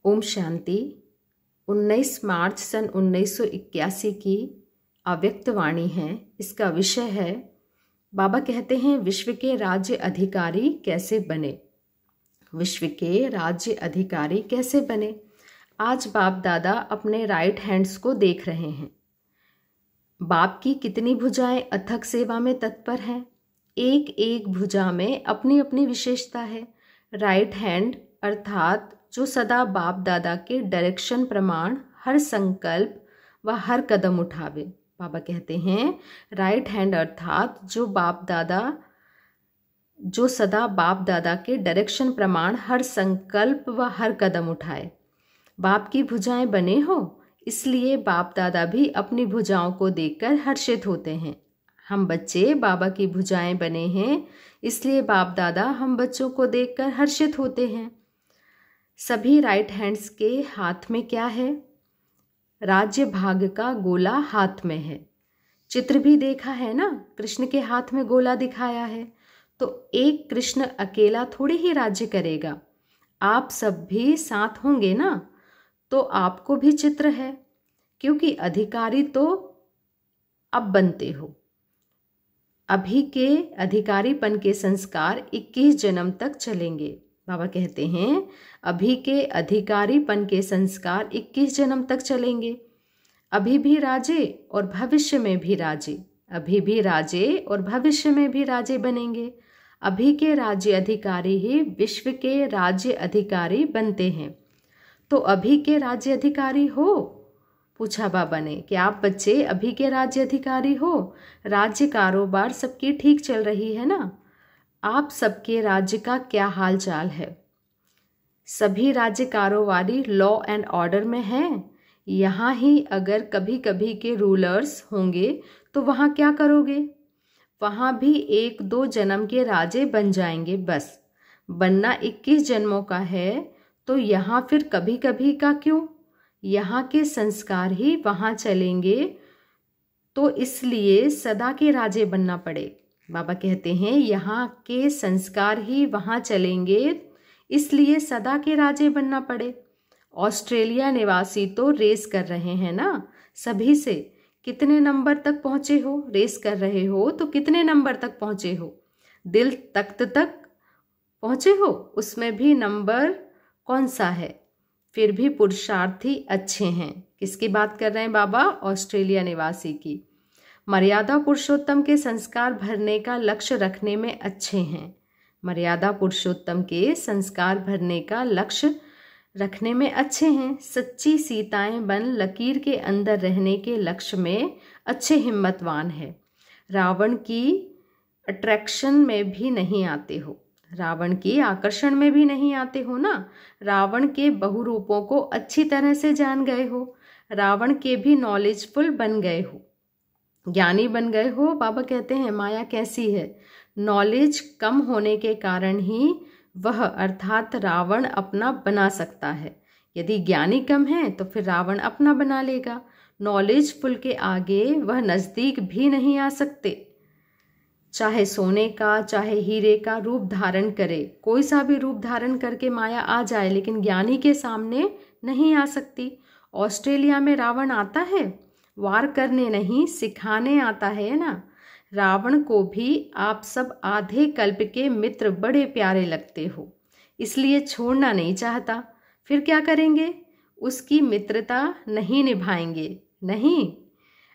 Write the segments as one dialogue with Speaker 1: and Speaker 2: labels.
Speaker 1: ओम शांति। 19 मार्च सन 1981 की अव्यक्त वाणी है। इसका विषय है, बाबा कहते हैं विश्व के राज्य अधिकारी कैसे बने। विश्व के राज्य अधिकारी कैसे बने। आज बाप दादा अपने राइट हैंड्स को देख रहे हैं। बाप की कितनी भुजाएं अथक सेवा में तत्पर हैं। एक एक भुजा में अपनी अपनी विशेषता है। राइट हैंड अर्थात जो सदा बाप दादा के डायरेक्शन प्रमाण हर संकल्प व हर कदम उठावे। बाबा कहते हैं राइट हैंड अर्थात जो सदा बाप दादा के डायरेक्शन प्रमाण हर संकल्प व हर कदम उठाए। बाप की भुजाएं बने हो, इसलिए बाप दादा भी अपनी भुजाओं को देखकर हर्षित होते हैं। हम बच्चे बाबा की भुजाएं बने हैं, इसलिए बाप दादा हम बच्चों को देखकर हर्षित होते हैं। सभी राइट हैंड्स के हाथ में क्या है? राज्य भाग का गोला हाथ में है। चित्र भी देखा है ना, कृष्ण के हाथ में गोला दिखाया है। तो एक कृष्ण अकेला थोड़ी ही राज्य करेगा, आप सब भी साथ होंगे ना, तो आपको भी चित्र है, क्योंकि अधिकारी तो अब बनते हो। अभी के अधिकारीपन के संस्कार 21 जन्म तक चलेंगे। बाबा कहते हैं अभी के अधिकारीपन के संस्कार 21 जन्म तक चलेंगे। अभी भी राजे और भविष्य में भी राजे, अभी भी राजे और भविष्य में भी राजे बनेंगे। अभी के राज्य अधिकारी ही विश्व के राज्य अधिकारी बनते हैं। तो अभी के राज्य अधिकारी हो? पूछा बाबा ने कि आप बच्चे अभी के राज्य अधिकारी हो। राज्य कारोबार सबकी ठीक चल रही है ना। आप सबके राज्य का क्या हाल चाल है? सभी राज्य कारोबारी लॉ एंड ऑर्डर में हैं। यहाँ ही अगर कभी कभी के रूलर्स होंगे तो वहाँ क्या करोगे? वहाँ भी 1-2 जन्म के राजे बन जाएंगे बस। बनना 21 जन्मों का है, तो यहाँ फिर कभी कभी का क्यों? यहाँ के संस्कार ही वहाँ चलेंगे, तो इसलिए सदा के राजे बनना पड़े। बाबा कहते हैं यहाँ के संस्कार ही वहाँ चलेंगे, इसलिए सदा के राजे बनना पड़े। ऑस्ट्रेलिया निवासी तो रेस कर रहे हैं ना सभी से, कितने नंबर तक पहुँचे हो? रेस कर रहे हो तो कितने नंबर तक पहुँचे हो? दिल तख्त तक पहुँचे हो, उसमें भी नंबर कौन सा है? फिर भी पुरुषार्थी अच्छे हैं। किसकी बात कर रहे हैं बाबा? ऑस्ट्रेलिया निवासी की। मर्यादा पुरुषोत्तम के संस्कार भरने का लक्ष्य रखने में अच्छे हैं। मर्यादा पुरुषोत्तम के संस्कार भरने का लक्ष्य रखने में अच्छे हैं। सच्ची सीताएं बन लकीर के अंदर रहने के लक्ष्य में अच्छे हिम्मतवान है। रावण की अट्रैक्शन में भी नहीं आते हो, रावण की आकर्षण में भी नहीं आते हो ना। रावण के बहुरूपों को अच्छी तरह से जान गए हो। रावण के भी नॉलेजफुल बन गए हो, ज्ञानी बन गए हो। बाबा कहते हैं माया कैसी है? नॉलेज कम होने के कारण ही वह अर्थात रावण अपना बना सकता है। यदि ज्ञानी कम है तो फिर रावण अपना बना लेगा। नॉलेजफुल के आगे वह नज़दीक भी नहीं आ सकते। चाहे सोने का चाहे हीरे का रूप धारण करे, कोई सा भी रूप धारण करके माया आ जाए, लेकिन ज्ञानी के सामने नहीं आ सकती। ऑस्ट्रेलिया में रावण आता है, वार करने नहीं सिखाने आता है ना। रावण को भी आप सब आधे कल्प के मित्र बड़े प्यारे लगते हो, इसलिए छोड़ना नहीं चाहता। फिर क्या करेंगे? उसकी मित्रता नहीं निभाएंगे? नहीं।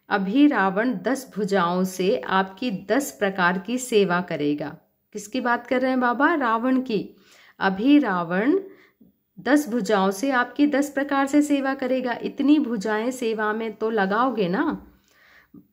Speaker 1: अभी रावण 10 भुजाओं से आपकी 10 प्रकार की सेवा करेगा। किसकी बात कर रहे हैं बाबा? रावण की। अभी रावण 10 भुजाओं से आपकी 10 प्रकार से सेवा करेगा। इतनी भुजाएं सेवा में तो लगाओगे ना,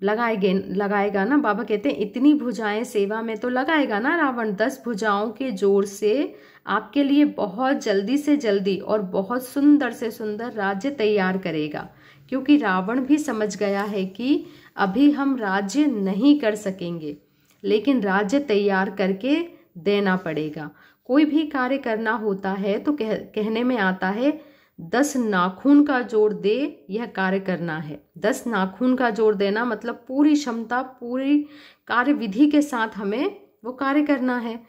Speaker 1: लगाएगा ना। बाबा कहते हैं इतनी भुजाएं सेवा में तो लगाएगा ना रावण। 10 भुजाओं के जोर से आपके लिए बहुत जल्दी से जल्दी और बहुत सुंदर से सुंदर राज्य तैयार करेगा, क्योंकि रावण भी समझ गया है कि अभी हम राज्य नहीं कर सकेंगे, लेकिन राज्य तैयार करके देना पड़ेगा। कोई भी कार्य करना होता है तो कहने में आता है 10 नाखून का जोड़ दे, यह कार्य करना है। 10 नाखून का जोड़ देना मतलब पूरी क्षमता, पूरी कार्य विधि के साथ हमें वो कार्य करना है।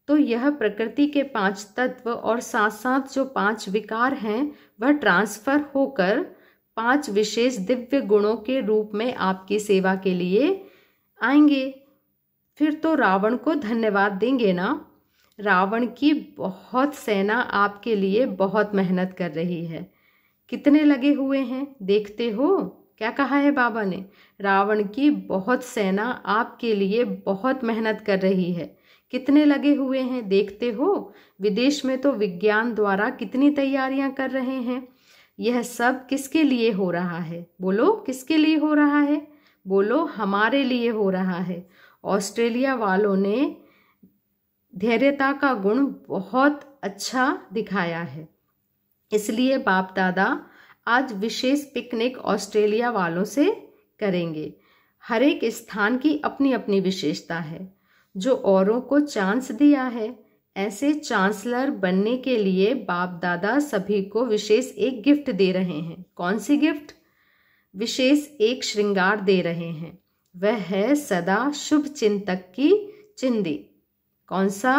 Speaker 1: तो यह प्रकृति के 5 तत्व और साथ साथ जो 5 विकार हैं वह ट्रांसफर होकर 5 विशेष दिव्य गुणों के रूप में आपकी सेवा के लिए आएंगे। फिर तो रावण को धन्यवाद देंगे ना। रावण की बहुत सेना आपके लिए बहुत मेहनत कर रही है। कितने लगे हुए हैं देखते हो? क्या कहा है बाबा ने? रावण की बहुत सेना आपके लिए बहुत मेहनत कर रही है। कितने लगे हुए हैं देखते हो? विदेश में तो विज्ञान द्वारा कितनी तैयारियां कर रहे हैं। यह सब किसके लिए हो रहा है? बोलो, किसके लिए हो रहा है? बोलो, हमारे लिए हो रहा है। ऑस्ट्रेलिया वालों ने धैर्यता का गुण बहुत अच्छा दिखाया है, इसलिए बाप दादा आज विशेष पिकनिक ऑस्ट्रेलिया वालों से करेंगे। हर एक स्थान की अपनी अपनी विशेषता है। जो औरों को चांस दिया है, ऐसे चांसलर बनने के लिए बाप दादा सभी को विशेष एक गिफ्ट दे रहे हैं। कौन सी गिफ्ट? विशेष एक श्रृंगार दे रहे हैं। वह है सदा शुभ चिंतक की चिंदी। कौन सा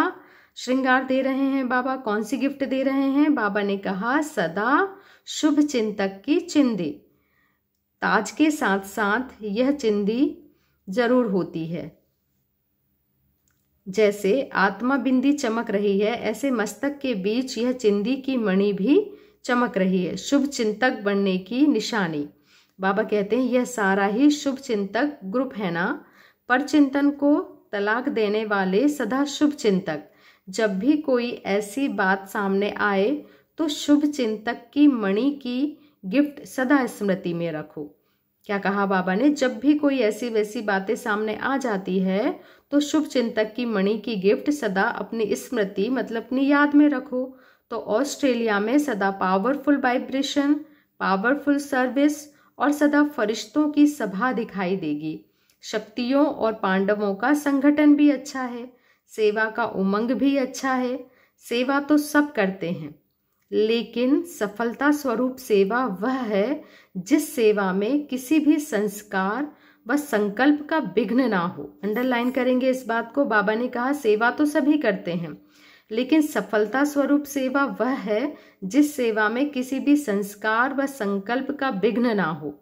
Speaker 1: श्रृंगार दे रहे हैं बाबा? कौन सी गिफ्ट दे रहे हैं? बाबा ने कहा सदा शुभ चिंतक की चिंदी। ताज के साथ साथ यह चिंदी जरूर होती है। जैसे आत्मा बिंदी चमक रही है, ऐसे मस्तक के बीच यह चिंदी की मणि भी चमक रही है, शुभ चिंतक बनने की निशानी। बाबा कहते हैं यह सारा ही शुभ चिंतक ग्रुप है ना। पर चिंतन को तलाक देने वाले सदा शुभ चिंतक। जब भी कोई ऐसी बात सामने आए तो शुभ चिंतक की मणि की गिफ्ट सदा स्मृति में रखो। क्या कहा बाबा ने? जब भी कोई ऐसी वैसी बातें सामने आ जाती है तो शुभ चिंतक की मणि की गिफ्ट सदा अपनी स्मृति मतलब अपनी याद में रखो। तो ऑस्ट्रेलिया में सदा पावरफुल वाइब्रेशन, पावरफुल सर्विस और सदा फरिश्तों की सभा दिखाई देगी। शक्तियों और पांडवों का संगठन भी अच्छा है, सेवा का उमंग भी अच्छा है। सेवा तो सब करते हैं, लेकिन सफलता स्वरूप सेवा वह है जिस सेवा में किसी भी संस्कार व संकल्प का विघ्न ना हो। अंडरलाइन करेंगे इस बात को। बाबा ने कहा सेवा तो सभी करते हैं, लेकिन सफलता स्वरूप सेवा वह है जिस सेवा में किसी भी संस्कार व संकल्प का विघ्न ना हो।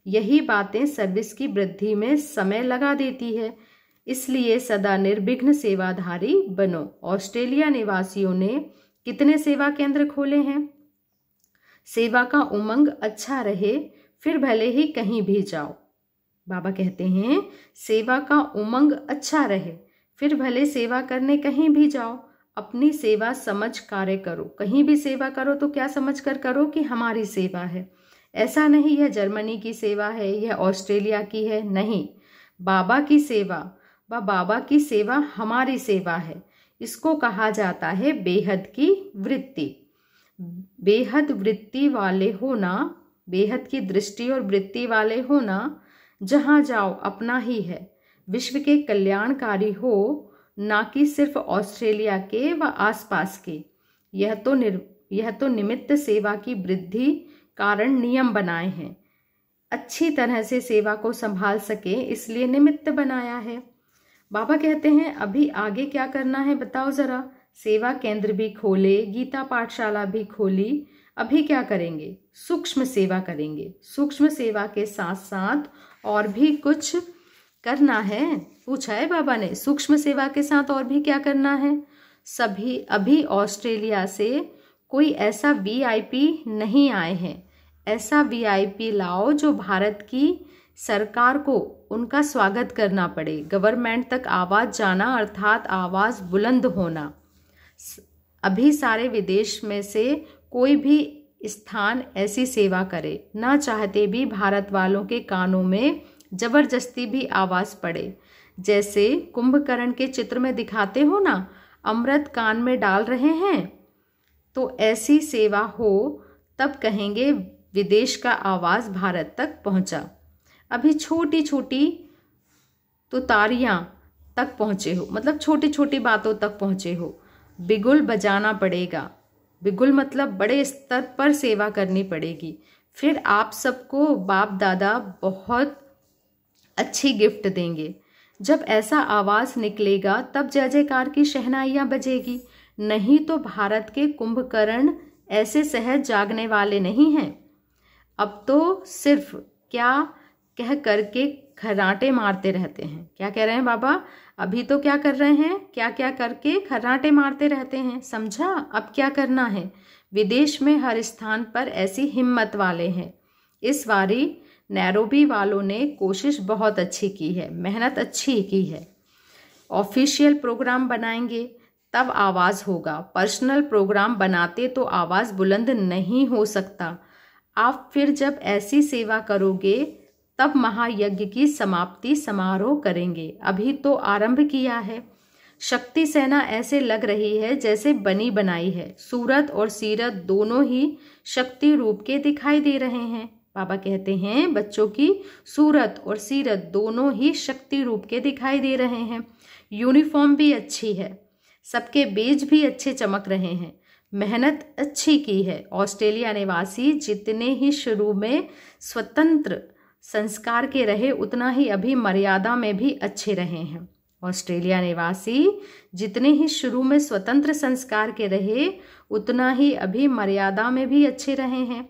Speaker 1: यही बातें सर्विस की वृद्धि में समय लगा देती है। इसलिए सदा निर्विघ्न सेवाधारी बनो। ऑस्ट्रेलिया निवासियों ने कितने सेवा केंद्र खोले हैं। सेवा का उमंग अच्छा रहे फिर भले ही कहीं भी जाओ। बाबा कहते हैं सेवा का उमंग अच्छा रहे फिर भले सेवा करने कहीं भी जाओ। अपनी सेवा समझ कार्य करो। कहीं भी सेवा करो तो क्या समझ कर करो कि हमारी सेवा है। ऐसा नहीं यह जर्मनी की सेवा है, यह ऑस्ट्रेलिया की है, नहीं। बाबा की सेवा व बाबा की सेवा हमारी सेवा है। इसको कहा जाता है बेहद की वृत्ति। बेहद वृत्ति वाले होना, बेहद की दृष्टि और वृत्ति वाले होना जहाँ जाओ अपना ही है। विश्व के कल्याणकारी हो, ना कि सिर्फ ऑस्ट्रेलिया के व आसपास के। यह तो निमित्त सेवा की वृद्धि कारण नियम बनाए हैं। अच्छी तरह से सेवा को संभाल सके इसलिए निमित्त बनाया है। बाबा कहते हैं अभी आगे क्या करना है बताओ जरा। सेवा केंद्र भी खोले, गीता पाठशाला भी खोली। अभी क्या करेंगे? सूक्ष्म सेवा करेंगे। सूक्ष्म सेवा के साथ साथ और भी कुछ करना है। पूछा है बाबा ने सूक्ष्म सेवा के साथ और भी क्या करना है। सभी अभी ऑस्ट्रेलिया से कोई ऐसा वीआईपी नहीं आए हैं। ऐसा वीआईपी लाओ जो भारत की सरकार को उनका स्वागत करना पड़े। गवर्नमेंट तक आवाज जाना अर्थात आवाज बुलंद होना। अभी सारे विदेश में से कोई भी स्थान ऐसी सेवा करे, ना चाहते भी भारत वालों के कानों में जबरदस्ती भी आवाज पड़े। जैसे कुंभकर्ण के चित्र में दिखाते हो ना, अमृत कान में डाल रहे हैं, तो ऐसी सेवा हो तब कहेंगे विदेश का आवाज भारत तक पहुंचा। अभी छोटी छोटी तुतारियां तक पहुंचे हो, मतलब छोटी छोटी बातों तक पहुंचे हो। बिगुल बजाना पड़ेगा। बिगुल मतलब बड़े स्तर पर सेवा करनी पड़ेगी। फिर आप सबको बाप दादा बहुत अच्छी गिफ्ट देंगे। जब ऐसा आवाज निकलेगा तब जय जयकार की शहनाइयां बजेगी, नहीं तो भारत के कुंभकर्ण ऐसे सहज जागने वाले नहीं हैं। अब तो सिर्फ क्या कह करके खर्राटे मारते रहते हैं। क्या कह रहे हैं बाबा? अभी तो क्या कर रहे हैं? क्या क्या करके खर्राटे मारते रहते हैं। समझा? अब क्या करना है? विदेश में हर स्थान पर ऐसी हिम्मत वाले हैं। इस बारी नैरोबी वालों ने कोशिश बहुत अच्छी की है, मेहनत अच्छी की है। ऑफिशियल प्रोग्राम बनाएंगे तब आवाज़ होगा, पर्सनल प्रोग्राम बनाते तो आवाज़ बुलंद नहीं हो सकता। आप फिर जब ऐसी सेवा करोगे तब महायज्ञ की समाप्ति समारोह करेंगे। अभी तो आरंभ किया है। शक्ति सेना ऐसे लग रही है जैसे बनी बनाई है। सूरत और सीरत दोनों ही शक्ति रूप के दिखाई दे रहे हैं। बाबा कहते हैं बच्चों की सूरत और सीरत दोनों ही शक्ति रूप के दिखाई दे रहे हैं। यूनिफॉर्म भी अच्छी है, सबके बेज भी अच्छे चमक रहे हैं, मेहनत अच्छी की है। ऑस्ट्रेलिया निवासी जितने ही शुरू में स्वतंत्र संस्कार के रहे उतना ही अभी मर्यादा में भी अच्छे रहे हैं। ऑस्ट्रेलिया निवासी जितने ही शुरू में स्वतंत्र संस्कार के रहे उतना ही अभी मर्यादा में भी अच्छे रहे हैं।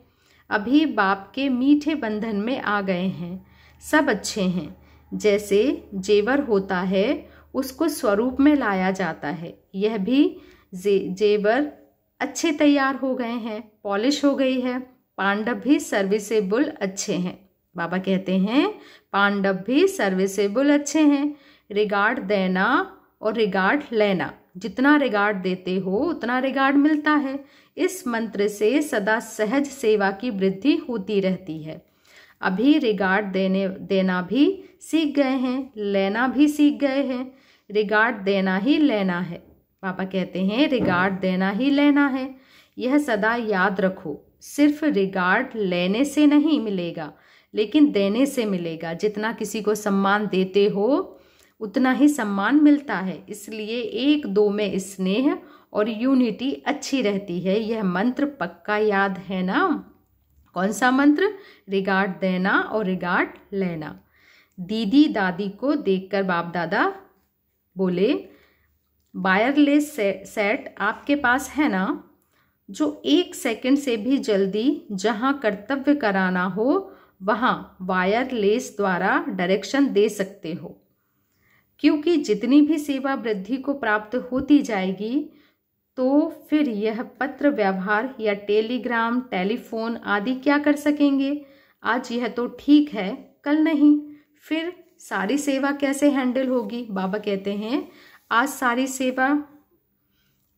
Speaker 1: अभी बाप के मीठे बंधन में आ गए हैं। सब अच्छे हैं। जैसे जेवर होता है उसको स्वरूप में लाया जाता है, यह भी जेवर अच्छे तैयार हो गए हैं, पॉलिश हो गई है। पांडव भी सर्विसेबल अच्छे हैं। बाबा कहते हैं पांडव भी सर्विसेबल अच्छे हैं। रिगार्ड देना और रिगार्ड लेना, जितना रिगार्ड देते हो उतना रिगार्ड मिलता है। इस मंत्र से सदा सहज सेवा की वृद्धि होती रहती है। अभी रिगार्ड देना भी सीख गए हैं, लेना भी सीख गए हैं। रिगार्ड देना ही लेना है। पापा कहते हैं रिगार्ड देना ही लेना है। यह सदा याद रखो। सिर्फ रिगार्ड लेने से नहीं मिलेगा लेकिन देने से मिलेगा। जितना किसी को सम्मान देते हो उतना ही सम्मान मिलता है। इसलिए एक दो में स्नेह और यूनिटी अच्छी रहती है। यह मंत्र पक्का याद है ना? कौन सा मंत्र? रिगार्ड देना और रिगार्ड लेना। दीदी दादी को देखकर बाप दादा बोले वायरलेस सेट आपके पास है ना, जो 1 सेकंड से भी जल्दी जहां कर्तव्य कराना हो वहां वायरलेस द्वारा डायरेक्शन दे सकते हो। क्योंकि जितनी भी सेवा वृद्धि को प्राप्त होती जाएगी तो फिर यह पत्र व्यवहार या टेलीग्राम टेलीफोन आदि क्या कर सकेंगे। आज यह तो ठीक है, कल नहीं। फिर सारी सेवा कैसे हैंडल होगी? बाबा कहते हैं आज सारी सेवा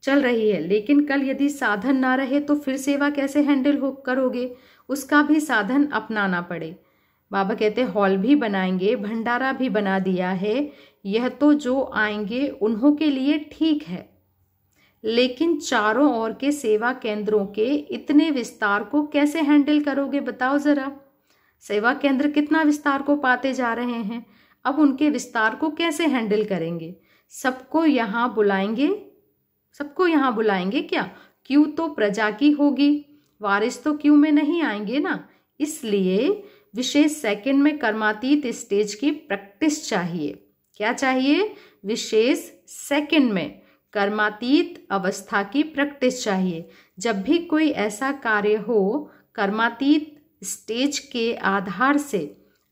Speaker 1: चल रही है लेकिन कल यदि साधन ना रहे तो फिर सेवा कैसे हैंडल करोगे? उसका भी साधन अपनाना पड़े। बाबा कहते हॉल भी बनाएंगे, भंडारा भी बना दिया है। यह तो जो आएंगे उन्हों के लिए ठीक है, लेकिन चारों ओर के सेवा केंद्रों के इतने विस्तार को कैसे हैंडल करोगे? बताओ जरा। सेवा केंद्र कितना विस्तार को पाते जा रहे हैं, अब उनके विस्तार को कैसे हैंडल करेंगे? सबको यहाँ बुलाएंगे? सबको यहाँ बुलाएंगे क्या? क्यू तो प्रजा की होगी, वारिस तो क्यू में नहीं आएंगे ना। इसलिए विशेष सेकंड में कर्मातीत स्टेज की प्रैक्टिस चाहिए। क्या चाहिए? विशेष सेकंड में कर्मातीत अवस्था की प्रैक्टिस चाहिए। जब भी कोई ऐसा कार्य हो, कर्मातीत स्टेज के आधार से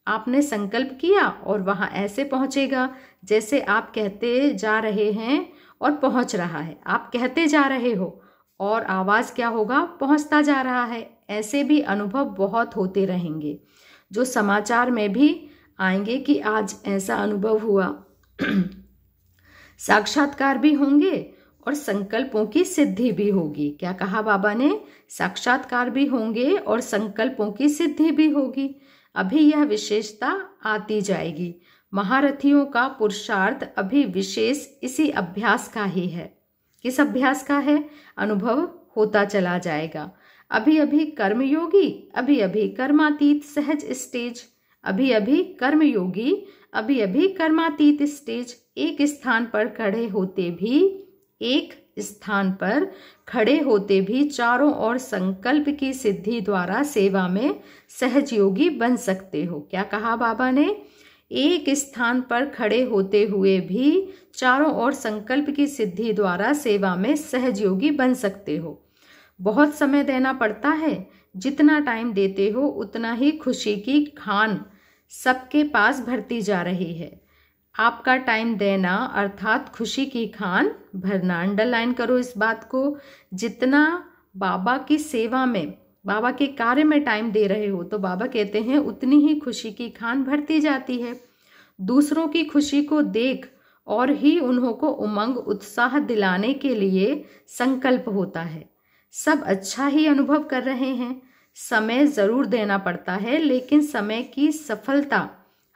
Speaker 1: आपने संकल्प किया और वहां ऐसे पहुंचेगा जैसे आप कहते जा रहे हैं और पहुंच रहा है। आप कहते जा रहे हो और आवाज क्या होगा? पहुंचता जा रहा है। ऐसे भी अनुभव बहुत होते रहेंगे जो समाचार में भी आएंगे कि आज ऐसा अनुभव हुआ। साक्षात्कार भी होंगे और संकल्पों की सिद्धि भी होगी। क्या कहा बाबा ने? साक्षात्कार भी होंगे और संकल्पों की सिद्धि भी होगी। अभी यह विशेषता आती जाएगी। महारथियों का पुरुषार्थ अभी विशेष इसी अभ्यास का ही है। किस अभ्यास का है? अनुभव होता चला जाएगा। अभी अभी कर्मयोगी, अभी अभी कर्मातीत सहज स्टेज, अभी अभी कर्मयोगी, अभी अभी कर्मातीत स्टेज। एक स्थान पर खड़े होते भी चारों ओर संकल्प की सिद्धि द्वारा सेवा में सहजयोगी बन सकते हो। क्या कहा बाबा ने? एक स्थान पर खड़े होते हुए भी चारों ओर संकल्प की सिद्धि द्वारा सेवा में सहयोगी बन सकते हो। बहुत समय देना पड़ता है, जितना टाइम देते हो उतना ही खुशी की खान सबके पास भरती जा रही है। आपका टाइम देना अर्थात खुशी की खान भरना। अंडरलाइन करो इस बात को। जितना बाबा की सेवा में, बाबा के कार्य में टाइम दे रहे हो तो बाबा कहते हैं उतनी ही खुशी की खान भरती जाती है। दूसरों की खुशी को देख और ही उन्हों को उमंग उत्साह दिलाने के लिए संकल्प होता है। सब अच्छा ही अनुभव कर रहे हैं। समय जरूर देना पड़ता है, लेकिन समय की सफलता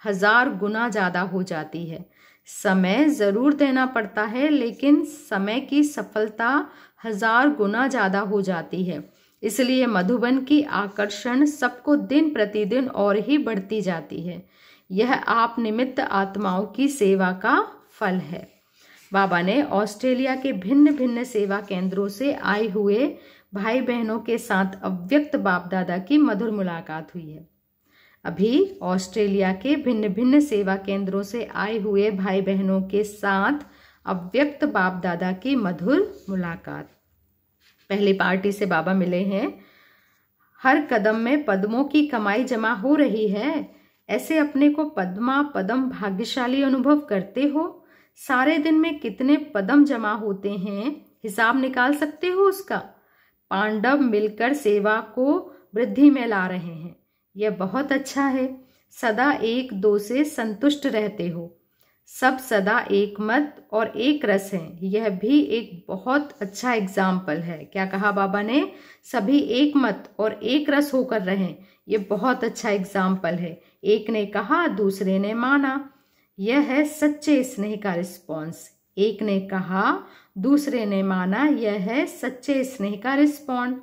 Speaker 1: 1000 गुना ज्यादा हो जाती है। समय जरूर देना पड़ता है, लेकिन समय की सफलता 1000 गुना ज्यादा हो जाती है। इसलिए मधुबन की आकर्षण सबको दिन प्रतिदिन और ही बढ़ती जाती है। यह आप निमित्त आत्माओं की सेवा का फल है। बाबा ने ऑस्ट्रेलिया के भिन्न भिन्न सेवा केंद्रों से आए हुए भाई बहनों के साथ अव्यक्त बाप दादा की मधुर मुलाकात हुई है। अभी ऑस्ट्रेलिया के भिन्न भिन्न सेवा केंद्रों से आए हुए भाई बहनों के साथ अव्यक्त बाप दादा की मधुर मुलाकात। पहली पार्टी से बाबा मिले हैं। हर कदम में पद्मों की कमाई जमा हो रही है। ऐसे अपने को पद्मा पदम भाग्यशाली अनुभव करते हो। सारे दिन में कितने पदम जमा होते हैं, हिसाब निकाल सकते हो उसका। पांडव मिलकर सेवा को वृद्धि में ला रहे हैं, यह बहुत अच्छा है। सदा एक दो से संतुष्ट रहते हो। सब सदा एक मत और एक रस हैं, यह भी एक बहुत अच्छा एग्जाम्पल है। क्या कहा बाबा ने? सभी एक मत और एक रस होकर रहें, यह बहुत अच्छा एग्जाम्पल है। एक ने कहा, दूसरे ने माना, यह है सच्चे स्नेह का रिस्पॉन्स। एक ने कहा, दूसरे ने माना, यह है सच्चे स्नेह का रिस्पॉन्ड।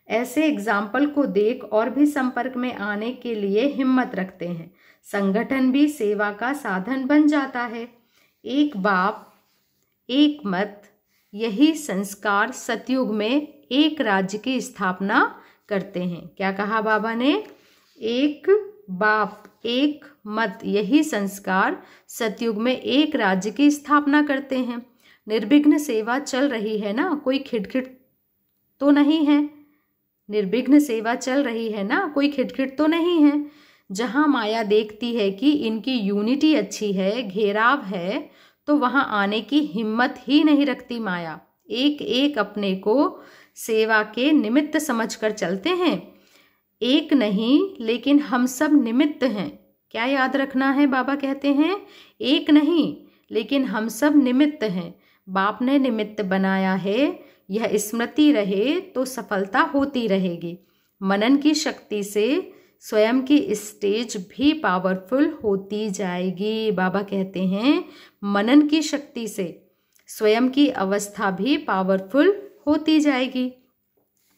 Speaker 1: ऐसे एग्जाम्पल को देख और भी संपर्क में आने के लिए हिम्मत रखते हैं। संगठन भी सेवा का साधन बन जाता है। एक बाप एक मत, यही संस्कार सतयुग में एक राज्य की स्थापना करते हैं। क्या कहा बाबा ने? एक बाप एक मत, यही संस्कार सतयुग में एक राज्य की स्थापना करते हैं। निर्विघ्न सेवा चल रही है ना, कोई खिटखिट तो नहीं है। निर्विघ्न सेवा चल रही है ना, कोई खिटखिट तो नहीं है। जहां माया देखती है कि इनकी यूनिटी अच्छी है, घेराव है, तो वहां आने की हिम्मत ही नहीं रखती माया। एक एक अपने को सेवा के निमित्त समझकर चलते हैं। एक नहीं, लेकिन हम सब निमित्त हैं। क्या याद रखना है? बाबा कहते हैं एक नहीं, लेकिन हम सब निमित्त हैं। बाप ने निमित्त बनाया है, यह स्मृति रहे तो सफलता होती रहेगी। मनन की शक्ति से स्वयं की स्टेज भी पावरफुल होती जाएगी। बाबा कहते हैं मनन की शक्ति से स्वयं की अवस्था भी पावरफुल होती जाएगी।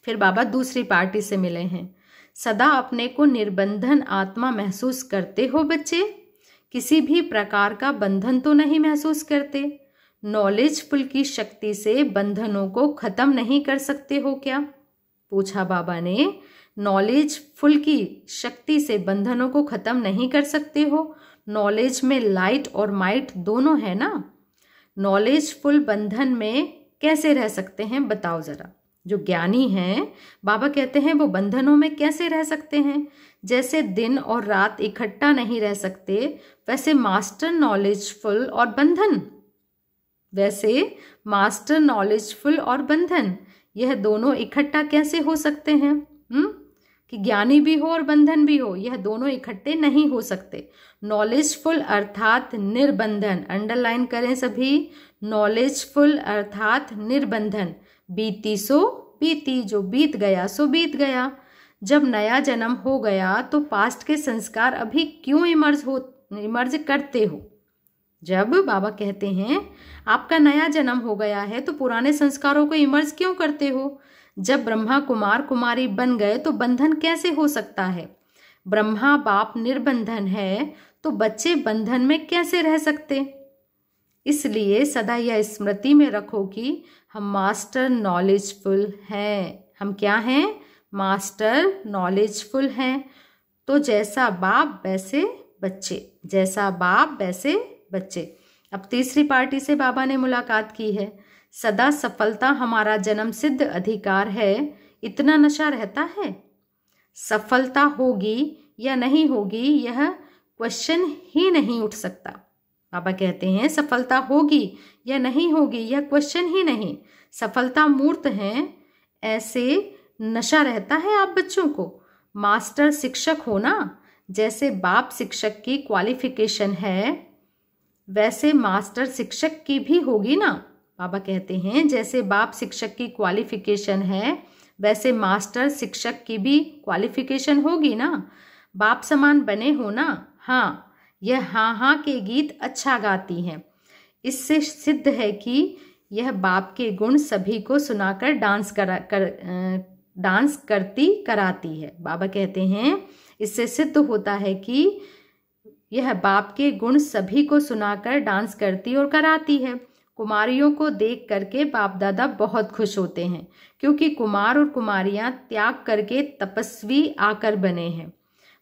Speaker 1: फिर बाबा दूसरी पार्टी से मिले हैं। सदा अपने को निर्बंधन आत्मा महसूस करते हो बच्चे? किसी भी प्रकार का बंधन तो नहीं महसूस करते? नॉलेजफुल की शक्ति से बंधनों को खत्म नहीं कर सकते हो क्या? पूछा बाबा ने। नॉलेजफुल की शक्ति से बंधनों को खत्म नहीं कर सकते हो? नॉलेज में लाइट और माइट दोनों है ना। नॉलेजफुल बंधन में कैसे रह सकते हैं बताओ जरा। जो ज्ञानी हैं, बाबा कहते हैं वो बंधनों में कैसे रह सकते हैं? जैसे दिन और रात इकट्ठा नहीं रह सकते, वैसे मास्टर नॉलेजफुल और बंधन, यह दोनों इकट्ठा कैसे हो सकते हैं? कि ज्ञानी भी हो और बंधन भी हो, यह दोनों इकट्ठे नहीं हो सकते। नॉलेजफुल अर्थात निर्बंधन, अंडरलाइन करें सभी। नॉलेजफुल अर्थात निर्बंधन। बीती सो बीती, जो बीत गया सो बीत गया। जब नया जन्म हो गया तो पास्ट के संस्कार अभी क्यों इमर्ज करते हो? जब बाबा कहते हैं आपका नया जन्म हो गया है तो पुराने संस्कारों को इमर्ज क्यों करते हो? जब ब्रह्मा कुमार कुमारी बन गए तो बंधन कैसे हो सकता है? ब्रह्मा बाप निर्बंधन है तो बच्चे बंधन में कैसे रह सकते? इसलिए सदा यह स्मृति में रखो कि हम मास्टर नॉलेजफुल हैं। हम क्या हैं? मास्टर नॉलेजफुल हैं। तो जैसा बाप वैसे बच्चे, जैसा बाप वैसे बच्चे। अब तीसरी पार्टी से बाबा ने मुलाकात की है। सदा सफलता हमारा जन्म सिद्ध अधिकार है, इतना नशा रहता है। सफलता होगी या नहीं होगी यह क्वेश्चन ही नहीं उठ सकता। बाबा कहते हैं सफलता होगी या नहीं होगी यह क्वेश्चन ही नहीं। सफलता मूर्त है, ऐसे नशा रहता है आप बच्चों को। मास्टर शिक्षक होना जैसे बाप शिक्षक की क्वालिफिकेशन है, वैसे मास्टर शिक्षक की भी होगी ना। बाबा कहते हैं जैसे बाप शिक्षक की क्वालिफिकेशन है, वैसे मास्टर शिक्षक की भी क्वालिफिकेशन होगी ना। बाप समान बने हो ना। हाँ, यह हाँ हाँ के गीत अच्छा गाती हैं। इससे सिद्ध है कि यह बाप के गुण सभी को सुनाकर डांस करती कराती है। बाबा कहते हैं इससे सिद्ध होता है कि यह बाप के गुण सभी को सुनाकर डांस करती और कराती है। कुमारियों को देख करके बाप दादा बहुत खुश होते हैं, क्योंकि कुमार और कुमारियां त्याग करके तपस्वी आकर बने हैं।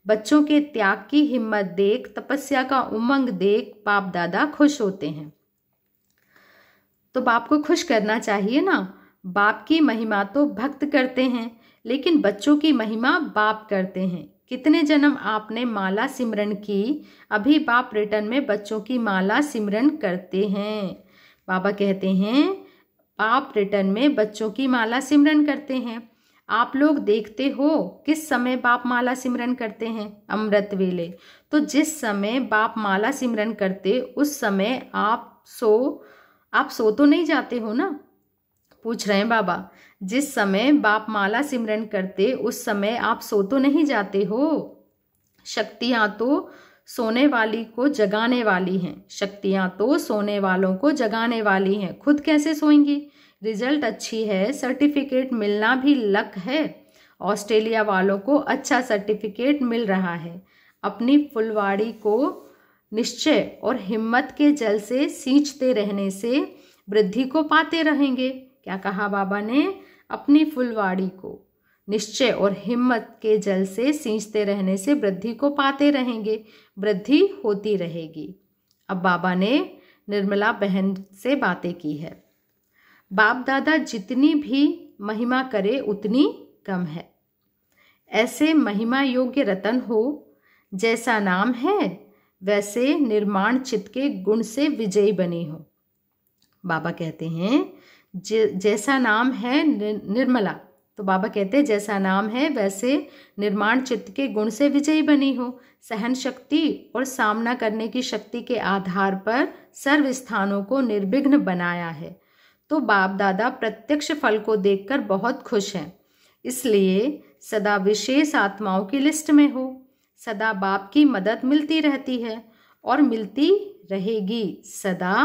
Speaker 1: बच्चों के त्याग की हिम्मत देख, तपस्या का उमंग देख बाप दादा खुश होते हैं। तो बाप को खुश करना चाहिए ना। बाप की महिमा तो भक्त करते हैं, लेकिन बच्चों की महिमा बाप करते हैं। कितने जन्म आपने माला सिमरन की, अभी बाप रिटर्न में बच्चों की माला सिमरन करते हैं। बाबा कहते हैं बाप रिटर्न में बच्चों की माला सिमरन करते हैं। आप लोग देखते हो किस समय बाप माला सिमरन करते हैं? अमृत वेले। तो जिस समय बाप माला सिमरन करते उस समय आप सो तो नहीं जाते हो ना। पूछ रहे हैं बाबा, जिस समय बाप माला सिमरन करते उस समय आप सो तो नहीं जाते हो। शक्तियां तो सोने वाली को जगाने वाली हैं। शक्तियां तो सोने वालों को जगाने वाली हैं, खुद कैसे सोएंगी? रिजल्ट अच्छी है, सर्टिफिकेट मिलना भी लक है। ऑस्ट्रेलिया वालों को अच्छा सर्टिफिकेट मिल रहा है। अपनी फुलवाड़ी को निश्चय और हिम्मत के जल से सींचते रहने से वृद्धि को पाते रहेंगे। क्या कहा बाबा ने? अपनी फुलवाड़ी को निश्चय और हिम्मत के जल से सींचते रहने से वृद्धि को पाते रहेंगे, वृद्धि होती रहेगी। अब बाबा ने निर्मला बहन से बातें की है। बाप दादा जितनी भी महिमा करे उतनी कम है। ऐसे महिमा योग्य रतन हो, जैसा नाम है वैसे निर्माण चित्त के गुण से विजयी बनी हो। बाबा कहते हैं जैसा नाम है निर्मला, तो बाबा कहते हैं जैसा नाम है वैसे निर्माण चित्त के गुण से विजयी बनी हो। सहन शक्ति और सामना करने की शक्ति के आधार पर सर्व स्थानों को निर्विघ्न बनाया है। तो बाप दादा प्रत्यक्ष फल को देखकर बहुत खुश हैं, इसलिए सदा विशेष आत्माओं की लिस्ट में हो। सदा बाप की मदद मिलती रहती है और मिलती रहेगी। सदा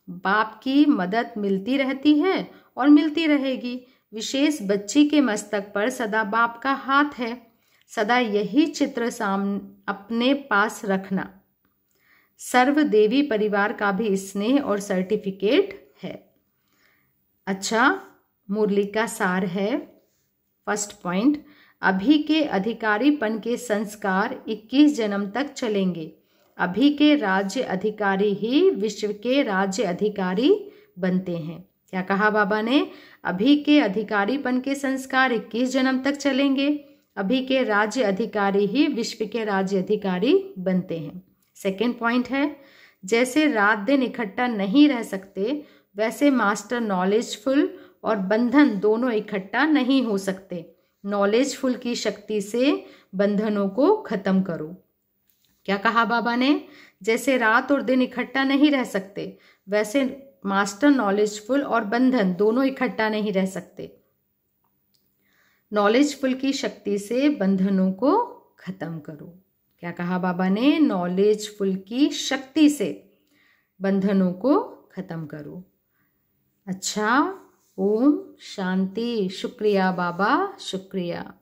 Speaker 1: बाप की मदद मिलती रहती है और मिलती रहेगी। विशेष बच्ची के मस्तक पर सदा बाप का हाथ है। सदा यही चित्र अपने पास रखना। सर्व देवी परिवार का भी स्नेह और सर्टिफिकेट है। अच्छा, मुरली का सार है। फर्स्ट पॉइंट, अभी के अधिकारीपन के संस्कार 21 जन्म तक चलेंगे। अभी के राज्य अधिकारी ही विश्व के राज्य अधिकारी बनते हैं। क्या कहा बाबा ने? अभी के अधिकारीपन के संस्कार 21 जन्म तक चलेंगे। अभी के राज्य अधिकारी ही विश्व के राज्य अधिकारी बनते हैं। सेकेंड पॉइंट है, जैसे रात दिन इकट्ठा नहीं रह सकते, वैसे मास्टर नॉलेजफुल और बंधन दोनों इकट्ठा नहीं हो सकते। नॉलेजफुल की शक्ति से बंधनों को खत्म करो। क्या कहा बाबा ने? जैसे रात और दिन इकट्ठा नहीं रह सकते, वैसे मास्टर नॉलेजफुल और बंधन दोनों इकट्ठा नहीं रह सकते। नॉलेजफुल की शक्ति से बंधनों को खत्म करो। क्या कहा बाबा ने? नॉलेजफुल की शक्ति से बंधनों को खत्म करो। अच्छा, ओम शांति। शुक्रिया बाबा, शुक्रिया।